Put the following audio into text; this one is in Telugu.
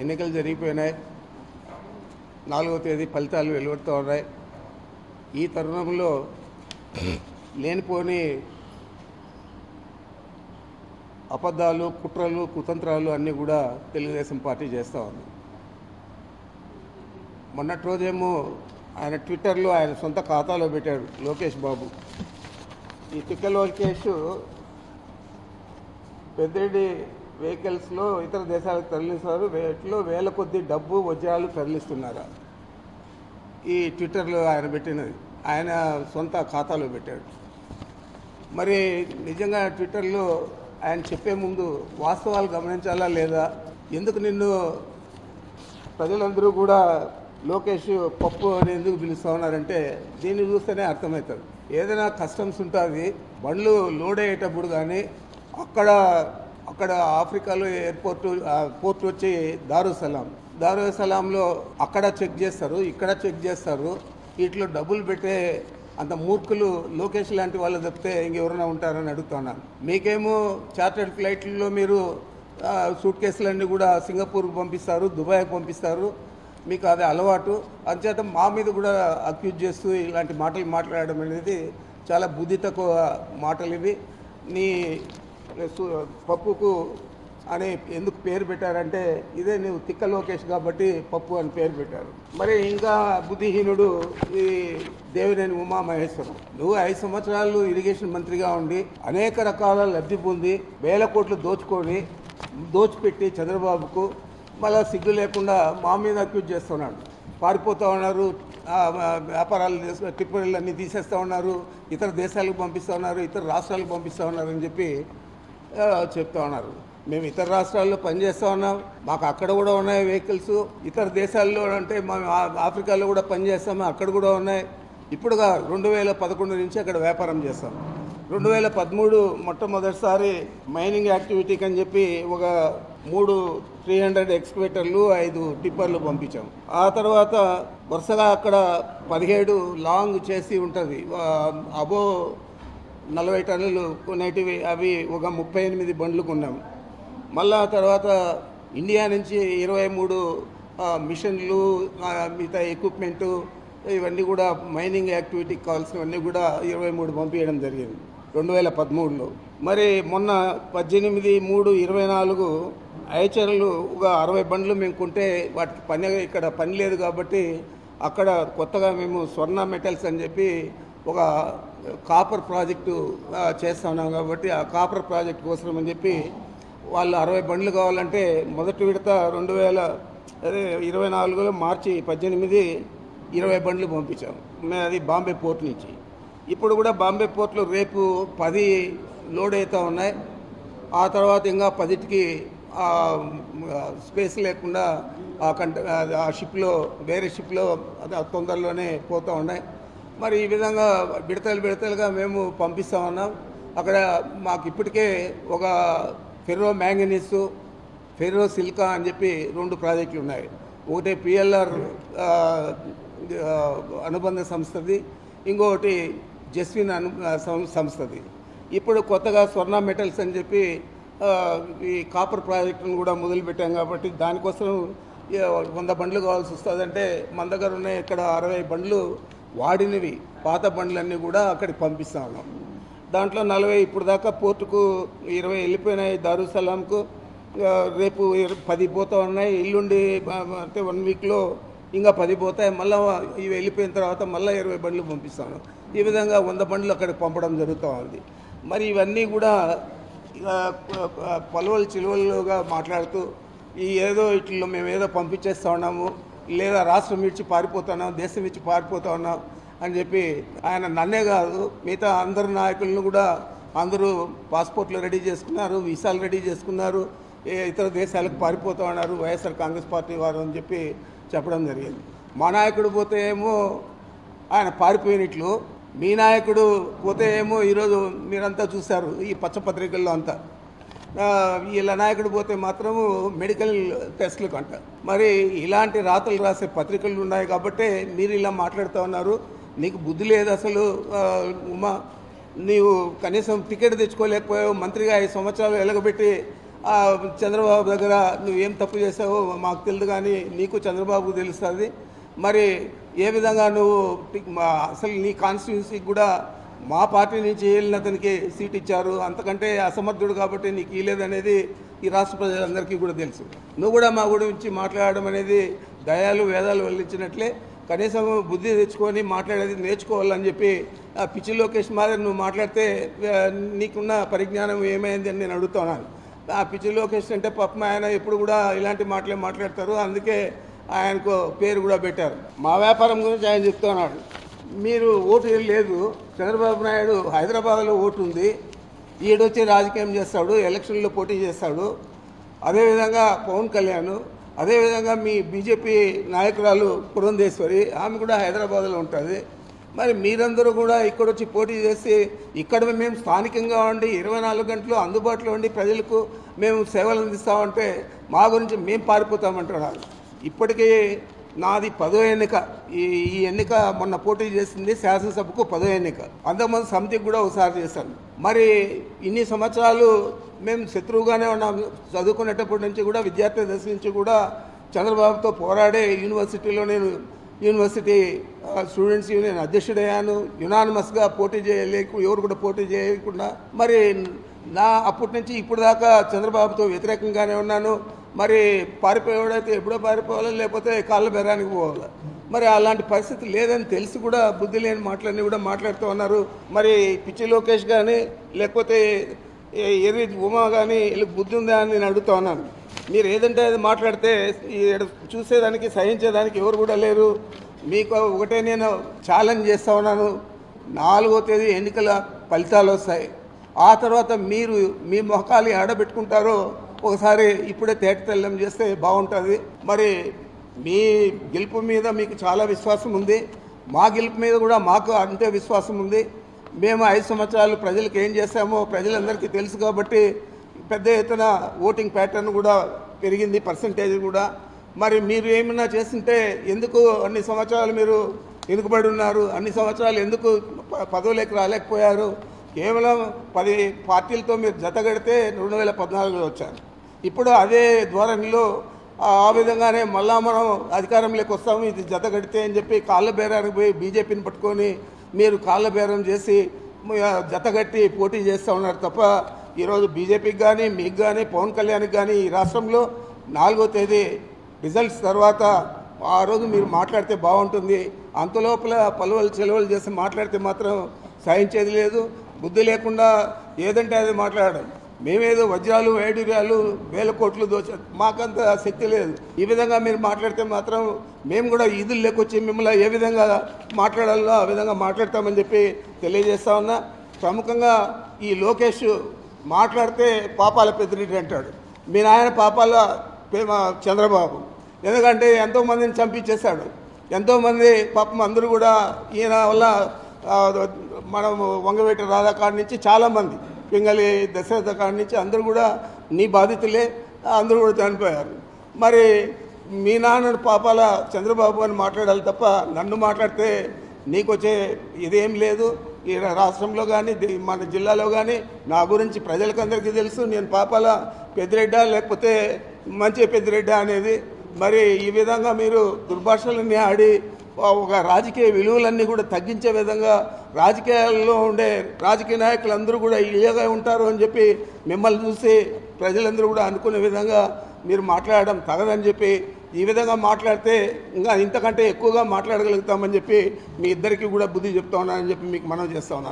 ఎన్నికలు జరిగిపోయినాయి. 4వ తేదీ ఫలితాలు వెలువడుతూ ఉన్నాయి. ఈ తరుణంలో లేనిపోని అబద్ధాలు, కుట్రలు, కుతంత్రాలు అన్నీ కూడా తెలుగుదేశం పార్టీ చేస్తూ ఉంది. మొన్నటి రోజేమో ఆయన ట్విట్టర్లో ఆయన సొంత ఖాతాలో పెట్టాడు లోకేష్ బాబు. ఈ తిక్క లోకేష్ పెద్దడి వెహికల్స్లో ఇతర దేశాలకు తరలిస్తున్నారు, వీటిలో వేల కొద్ది డబ్బు వజ్రాలు తరలిస్తున్నారా? ఈ ట్విట్టర్లో ఆయన పెట్టినది ఆయన సొంత ఖాతాలో పెట్టాడు. మరి నిజంగా ట్విట్టర్లో ఆయన చెప్పే ముందు వాస్తవాలు గమనించాలా లేదా? ఎందుకు నిన్ను ప్రజలందరూ కూడా లోకేష్ పప్పు అని ఎందుకు పిలుస్తూ ఉన్నారంటే దీన్ని చూస్తేనే అర్థమవుతుంది. ఏదైనా కస్టమ్స్ ఉంటుంది, బండ్లు లోడ్ అయ్యేటప్పుడు కానీ అక్కడ ఆఫ్రికాలో పోర్ట్ వచ్చి దారుసలాంలో అక్కడ చెక్ చేస్తారు, ఇక్కడ చెక్ చేస్తారు. వీటిలో డబ్బులు పెట్టే అంత మూర్ఖులు లోకేష్ లాంటి వాళ్ళు తప్పితే ఇంకెవరైనా ఉంటారని అడుగుతున్నాను. మీకేమో చార్టర్డ్ ఫ్లైట్లలో మీరు సూట్ కేసులన్నీ కూడా సింగపూర్కి పంపిస్తారు, దుబాయ్కి పంపిస్తారు. మీకు అది అలవాటు. అంచేత మా మీద కూడా అక్యూజ్ చేస్తూ ఇలాంటి మాటలు మాట్లాడడం అనేది చాలా బుద్ధి తక్కువ మాటలు ఇవి. నీ పప్పుకు అని ఎందుకు పేరు పెట్టారంటే ఇదే నువ్వు తిక్క లోకేష్ కాబట్టి పప్పు అని పేరు పెట్టారు. మరి ఇంకా బుద్ధిహీనుడు ఈ దేవినేని ఉమామహేశ్వరం. నువ్వు 5 సంవత్సరాలు ఇరిగేషన్ మంత్రిగా ఉండి అనేక రకాల లబ్ధి పొంది వేల కోట్లు దోచిపెట్టి చంద్రబాబుకు మళ్ళీ సిగ్గు లేకుండా మా మీద అక్యూజ్ చేస్తున్నాడు. పారిపోతూ ఉన్నారు, వ్యాపారాలు టిప్పర్లు అన్నీ తీసేస్తూ ఉన్నారు, ఇతర దేశాలకు పంపిస్తూ ఉన్నారు, ఇతర రాష్ట్రాలకు పంపిస్తూ ఉన్నారు అని చెప్పి చెప్తా ఉన్నారు. మేము ఇతర రాష్ట్రాల్లో పనిచేస్తూ ఉన్నాం, మాకు అక్కడ కూడా ఉన్నాయి వెహికల్స్. ఇతర దేశాల్లో అంటే మేము ఆఫ్రికాలో కూడా పనిచేస్తాము, అక్కడ కూడా ఉన్నాయి. ఇప్పుడుగా 2011 నుంచి అక్కడ వ్యాపారం చేస్తాం. 2013 మొట్టమొదటిసారి మైనింగ్ యాక్టివిటీకి అని చెప్పి ఒక 300 ఎక్స్కవేటర్లు 5 టిప్పర్లు పంపించాం. ఆ తర్వాత వరుసగా అక్కడ 17 లాంగ్ చేసి ఉంటుంది, అబో 40 టన్నులు కొనేటివి, అవి ఒక 38 బండ్లు కొన్నాం. మళ్ళా తర్వాత ఇండియా నుంచి 23 మిషన్లు, మిగతా ఎక్విప్మెంటు, ఇవన్నీ కూడా మైనింగ్ యాక్టివిటీకి కావాల్సినవన్నీ కూడా 23 పంపించడం జరిగింది 2013లో. మరి మొన్న 18/3/24 ఐచర్లు ఒక 60 బండ్లు మేము కొంటే వాటికి ఇక్కడ పని లేదు కాబట్టి అక్కడ కొత్తగా మేము స్వర్ణ మెటల్స్ అని చెప్పి ఒక కాపర్ ప్రాజెక్టు చేస్తా ఉన్నాం కాబట్టి ఆ కాపర్ ప్రాజెక్ట్ కోసం అని చెప్పి వాళ్ళు 60 బండ్లు కావాలంటే మొదటి విడత 2024లో మార్చి 18 20 బండ్లు పంపించాం. అది బాంబే పోర్ట్ నుంచి. ఇప్పుడు కూడా బాంబే పోర్ట్లో రేపు 10 లోడ్ అవుతూ ఉన్నాయి. ఆ తర్వాత ఇంకా 10కి స్పేస్ లేకుండా ఆ షిప్లో వేరే షిప్లో తొందరలోనే పోతూ ఉన్నాయి. మరి ఈ విధంగా విడతలుగా మేము పంపిస్తూ ఉన్నాం. అక్కడ మాకు ఇప్పటికే ఒక ఫెర్రో మ్యాంగనీసు, ఫెర్రో సిల్కా అని చెప్పి 2 ప్రాజెక్టులు ఉన్నాయి. ఒకటి PLR అనుబంధ సంస్థది, ఇంకొకటి జస్విన్ సంస్థది. ఇప్పుడు కొత్తగా స్వర్ణ మెటల్స్ అని చెప్పి ఈ కాపర్ ప్రాజెక్టును కూడా మొదలుపెట్టాం కాబట్టి దానికోసం 100 బండ్లు కావాల్సి వస్తుందంటే మన దగ్గర ఉన్నాయి ఇక్కడ 60 బండ్లు వాడినవి, పాత బండ్లన్నీ కూడా అక్కడికి పంపిస్తా ఉన్నాం. దాంట్లో 40 ఇప్పుడు దాకా పోర్టుకు 20 వెళ్ళిపోయినాయి దారుసలాంకు. రేపు 10 పోతూ ఉన్నాయి. ఎల్లుండి అంటే 1 వీక్లో ఇంకా 10 పోతాయి. మళ్ళీ ఇవి వెళ్ళిపోయిన తర్వాత మళ్ళీ 20 బండ్లు పంపిస్తాను. ఈ విధంగా 100 బండ్లు అక్కడికి పంపడం జరుగుతూ ఉంది. మరి ఇవన్నీ కూడా పలువలు చిలువలుగా మాట్లాడుతూ ఏదో ఇట్లో మేము ఏదో పంపించేస్తూ ఉన్నాము, లేదా రాష్ట్రం విడిచి పారిపోతున్నాం, దేశం విడిచి పారిపోతూ ఉన్నాం అని చెప్పి ఆయన నన్నే కాదు మిగతా అందరు నాయకులను కూడా అందరూ పాస్పోర్ట్లు రెడీ చేసుకున్నారు, వీసాలు రెడీ చేసుకున్నారు, ఇతర దేశాలకు పారిపోతూ ఉన్నారు వైఎస్ఆర్ కాంగ్రెస్ పార్టీ వారు అని చెప్పి చెప్పడం జరిగింది. మా నాయకుడు పోతే ఏమో ఆయన పారిపోయినట్లు, మీ నాయకుడు పోతే ఏమో ఈరోజు మీరంతా చూశారు ఈ పచ్చపత్రికల్లో అంతా. వీళ్ళ నాయకుడు పోతే మాత్రము మెడికల్ టెస్టులకు అంట. మరి ఇలాంటి రాతలు రాసే పత్రికలు ఉన్నాయి కాబట్టి మీరు ఇలా మాట్లాడుతూ ఉన్నారు. నీకు బుద్ధి లేదు అసలు. ఉమా, నీవు కనీసం టికెట్ తెచ్చుకోలేకపోయావు, మంత్రిగా 5 సంవత్సరాలు ఎలగబెట్టి చంద్రబాబు దగ్గర నువ్వేం తప్పు చేసావో మాకు తెలియదు, కానీ నీకు చంద్రబాబుకు తెలుస్తుంది. మరి ఏ విధంగా నువ్వు అసలు నీ కాన్స్టిట్యున్సీకి కూడా మా పార్టీ నుంచి వెళ్ళిన అతనికి సీట్ ఇచ్చారు, అంతకంటే అసమర్థుడు కాబట్టి నీకు ఇవ్వలేదనేది ఈ రాష్ట్ర ప్రజలందరికీ కూడా తెలుసు. నువ్వు కూడా మా గురించి మాట్లాడడం అనేది దయాలు వేదాలు వల్లించినట్లే. కనీసం బుద్ధి తెచ్చుకొని మాట్లాడేది నేర్చుకోవాలని చెప్పి పిచ్చి లోకేష్ మాదిరి నువ్వు మాట్లాడితే నీకున్న పరిజ్ఞానం ఏమైంది అని నేను అడుగుతున్నాను. ఆ పిచ్చి లోకేష్ అంటే పాపం ఆయన ఎప్పుడు కూడా ఇలాంటి మాటలే మాట్లాడతారు, అందుకే ఆయనకు పేరు కూడా పెట్టారు. మా వ్యాపారం గురించి ఆయన చెప్తున్నాడు. మీరు ఓటు లేదు, చంద్రబాబు నాయుడు హైదరాబాద్లో ఓటు ఉంది, ఈడొచ్చి రాజకీయం చేస్తాడు, ఎలక్షన్లో పోటీ చేస్తాడు. అదేవిధంగా పవన్ కళ్యాణ్, అదేవిధంగా మీ బీజేపీ నాయకురాలు పురంధేశ్వరి, ఆమె కూడా హైదరాబాద్లో ఉంటుంది. మరి మీరందరూ కూడా ఇక్కడొచ్చి పోటీ చేసి ఇక్కడ మేము స్థానికంగా ఉండి 24 గంటలు అందుబాటులో ఉండి ప్రజలకు మేము సేవలు అందిస్తామంటే మా గురించి మేము పారిపోతామంటున్నారు. ఇప్పటికీ నాది 10వ ఎన్నిక. ఈ ఎన్నిక మొన్న పోటీ చేసింది శాసనసభకు 10వ ఎన్నిక. అంతకుముందు సమితికి కూడా ఒకసారి చేశాను. మరి ఇన్ని సంవత్సరాలు మేము శత్రువుగానే ఉన్నాం. చదువుకునేటప్పటి నుంచి కూడా విద్యార్థి దశ నుంచి కూడా చంద్రబాబుతో పోరాడే యూనివర్సిటీలో నేను యూనివర్సిటీ స్టూడెంట్స్ యూనియన్ అధ్యక్షుడయ్యాను. యునానిమస్గా పోటీ ఎవరు కూడా పోటీ చేయకుండా మరి నా అప్పటి నుంచి ఇప్పుడు దాకా చంద్రబాబుతో వ్యతిరేకంగానే ఉన్నాను. మరి పారిపోయేవాడైతే ఎప్పుడో పారిపోవాలి, లేకపోతే కాళ్ళ బెరానికి పోవాలి. మరి అలాంటి పరిస్థితి లేదని తెలిసి కూడా బుద్ధి లేని మాటలన్నీ కూడా మాట్లాడుతూ ఉన్నారు. మరి పిచ్చి లోకేష్ కానీ లేకపోతే ఎర్రి ఉమా కానీ వీళ్ళకి బుద్ధి ఉందా అని నేను అడుగుతూ ఉన్నాను. మీరు ఏదంటే అది మాట్లాడితే చూసేదానికి సహించేదానికి ఎవరు కూడా లేరు. మీకు ఒకటే నేను ఛాలెంజ్ చేస్తూ ఉన్నాను. 4వ తేదీ ఎన్నికల ఫలితాలు వస్తాయి. ఆ తర్వాత మీరు మీ మొఖాలు ఆడబెట్టుకుంటారో ఒకసారి ఇప్పుడే తేట తెల్లం చేస్తే బాగుంటుంది. మరి మీ గెలుపు మీద మీకు చాలా విశ్వాసం ఉంది, మా గెలుపు మీద కూడా మాకు అంతే విశ్వాసం ఉంది. మేము 5 సంవత్సరాలు ప్రజలకు ఏం చేశామో ప్రజలందరికీ తెలుసు కాబట్టి పెద్ద ఎత్తున ఓటింగ్ ప్యాటర్న్ కూడా పెరిగింది, పర్సంటేజ్ కూడా. మరి మీరు ఏమన్నా చేస్తుంటే ఎందుకు అన్ని సంవత్సరాలు మీరు వెనుకబడి ఉన్నారు? అన్ని సంవత్సరాలు ఎందుకు పదవులకు రాలేకపోయారు? కేవలం 10 పార్టీలతో మీరు జతగడితే 2014లో వచ్చారు. ఇప్పుడు అదే ధోరణిలో ఆ విధంగానే మళ్ళా మనం అధికారంలోకి వస్తాము, ఇది జతగడితే అని చెప్పి కాళ్ళ బేరానికి పోయి బీజేపీని పట్టుకొని మీరు కాళ్ళ బేరం చేసి జతగట్టి పోటీ చేస్తూ ఉన్నారు తప్ప ఈరోజు బీజేపీకి కానీ మీకు కానీ పవన్ కళ్యాణ్కి కానీ ఈ రాష్ట్రంలో 4వ తేదీ రిజల్ట్స్ తర్వాత ఆ రోజు మీరు మాట్లాడితే బాగుంటుంది. అంతలోపల పలువలు చెలవలు చేసి మాట్లాడితే మాత్రం సహించేది లేదు. బుద్ధి లేకుండా ఏదంటే అది మాట్లాడడం. మేమేదో వజ్రాలు వైడూర్యాలు 1000 కోట్లు మాకంత శక్తి లేదు. ఈ విధంగా మీరు మాట్లాడితే మాత్రం మేము కూడా ఈదులు లేకొచ్చి మిమ్మల్ని ఏ విధంగా మాట్లాడాలో ఆ విధంగా మాట్లాడతామని చెప్పి తెలియజేస్తా ఉన్నా. ప్రముఖంగా ఈ లోకేష్ మాట్లాడితే పాపాల పెద్దిరెడ్డి అంటాడు. మీ నాయన పాపాల చంద్రబాబు. ఎందుకంటే ఎంతోమందిని చంపించేశాడు. ఎంతోమంది పాపం అందరూ కూడా ఈయన వల్ల మనం వంగవేటి రాధా కాడి నుంచి చాలామంది, పింగళి దశరథ కాడి నుంచి అందరూ కూడా నీ బాధితులే, అందరూ కూడా చనిపోయారు. మరి మీ నాన్న పాపాల చంద్రబాబు అని మాట్లాడాలి తప్ప నన్ను మాట్లాడితే నీకు వచ్చే ఇదేం లేదు. ఈ రాష్ట్రంలో కానీ మన జిల్లాలో కానీ నా గురించి ప్రజలకందరికీ తెలుసు. నేను పాపాల పెద్దిరెడ్డా లేకపోతే మంచి పెద్దిరెడ్డా అనేది. మరి ఈ విధంగా మీరు దుర్భాషలన్నీ ఆడి ఒక రాజకీయ విలువలన్నీ కూడా తగ్గించే విధంగా రాజకీయాల్లో ఉండే రాజకీయ నాయకులందరూ కూడా ఇలాగే ఉంటారు అని చెప్పి మిమ్మల్ని చూసి ప్రజలందరూ కూడా అనుకునే విధంగా మీరు మాట్లాడడం తగదని చెప్పి ఈ విధంగా మాట్లాడితే ఇంకా ఇంతకంటే ఎక్కువగా మాట్లాడగలుగుతామని చెప్పి మీ ఇద్దరికీ కూడా బుద్ధి చెప్తా ఉన్నానని చెప్పి మీకు మనవి చేస్తా ఉన్నాను.